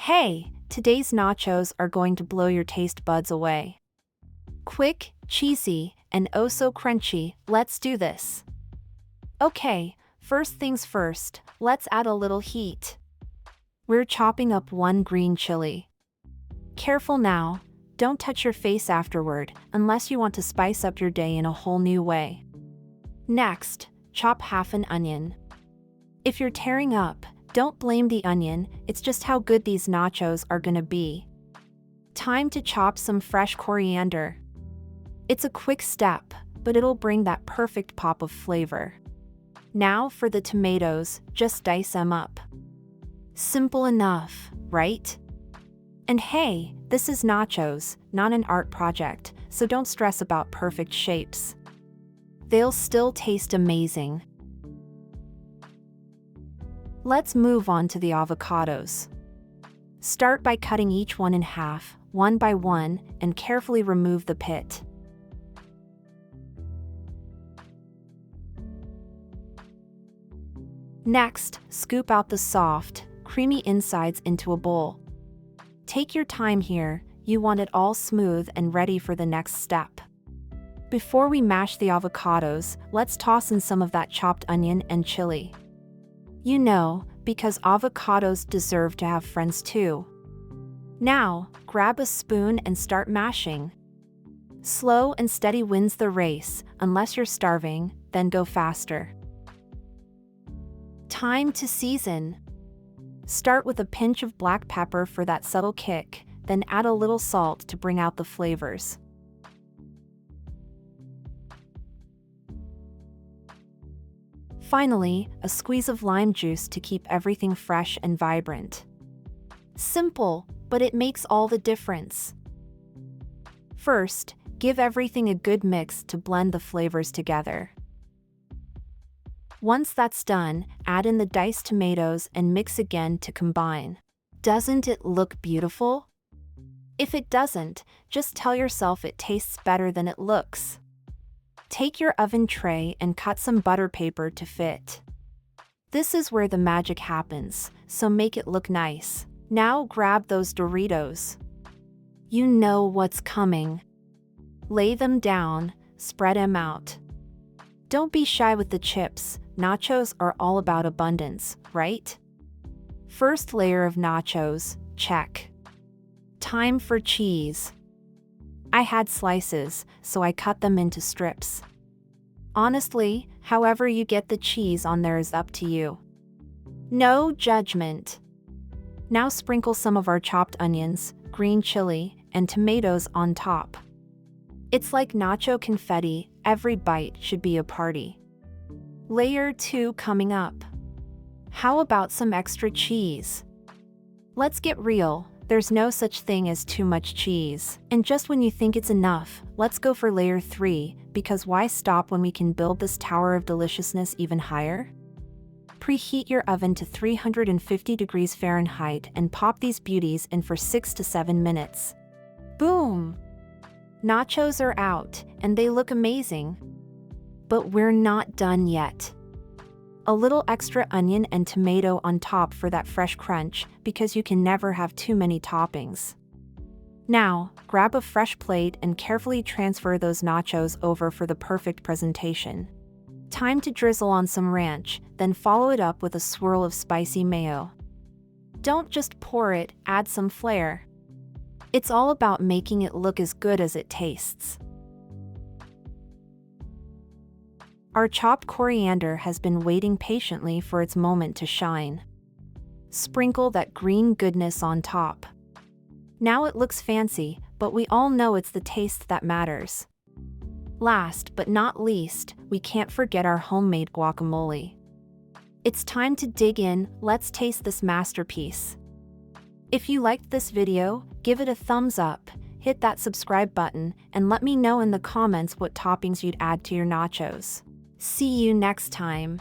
Hey, today's nachos are going to blow your taste buds away. Quick, cheesy, and oh so crunchy, let's do this. Okay, first things first, let's add a little heat. We're chopping up 1 green chili. Careful now, don't touch your face afterward, unless you want to spice up your day in a whole new way. Next, chop half an onion. If you're tearing up, don't blame the onion, it's just how good these nachos are gonna be. Time to chop some fresh coriander. It's a quick step, but it'll bring that perfect pop of flavor. Now for the tomatoes, just dice them up. Simple enough, right? And hey, this is nachos, not an art project, so don't stress about perfect shapes. They'll still taste amazing. Let's move on to the avocados. Start by cutting each one in half, one by one, and carefully remove the pit. Next, scoop out the soft, creamy insides into a bowl. Take your time here, you want it all smooth and ready for the next step. Before we mash the avocados, let's toss in some of that chopped onion and chili. You know, because avocados deserve to have friends too. Now, grab a spoon and start mashing. Slow and steady wins the race, unless you're starving, then go faster. Time to season. Start with a pinch of black pepper for that subtle kick, then add a little salt to bring out the flavors. Finally, a squeeze of lime juice to keep everything fresh and vibrant. Simple, but it makes all the difference. First, give everything a good mix to blend the flavors together. Once that's done, add in the diced tomatoes and mix again to combine. Doesn't it look beautiful? If it doesn't, just tell yourself it tastes better than it looks. Take your oven tray and cut some butter paper to fit. This is where the magic happens, so make it look nice. Now grab those Doritos. You know what's coming. Lay them down, spread them out. Don't be shy with the chips, nachos are all about abundance, right? First layer of nachos, check. Time for cheese. I had slices, so I cut them into strips. Honestly, however you get the cheese on there is up to you. No judgment. Now sprinkle some of our chopped onions, green chili, and tomatoes on top. It's like nacho confetti, every bite should be a party. Layer 2 coming up. How about some extra cheese? Let's get real. There's no such thing as too much cheese. And just when you think it's enough, let's go for layer 3, because why stop when we can build this tower of deliciousness even higher? Preheat your oven to 350 degrees Fahrenheit and pop these beauties in for 6 to 7 minutes. Boom! Nachos are out, and they look amazing. But we're not done yet. A little extra onion and tomato on top for that fresh crunch, because you can never have too many toppings. Now, grab a fresh plate and carefully transfer those nachos over for the perfect presentation. Time to drizzle on some ranch, then follow it up with a swirl of spicy mayo. Don't just pour it, add some flair. It's all about making it look as good as it tastes. Our chopped coriander has been waiting patiently for its moment to shine. Sprinkle that green goodness on top. Now it looks fancy, but we all know it's the taste that matters. Last but not least, we can't forget our homemade guacamole. It's time to dig in, let's taste this masterpiece. If you liked this video, give it a thumbs up, hit that subscribe button, and let me know in the comments what toppings you'd add to your nachos. See you next time.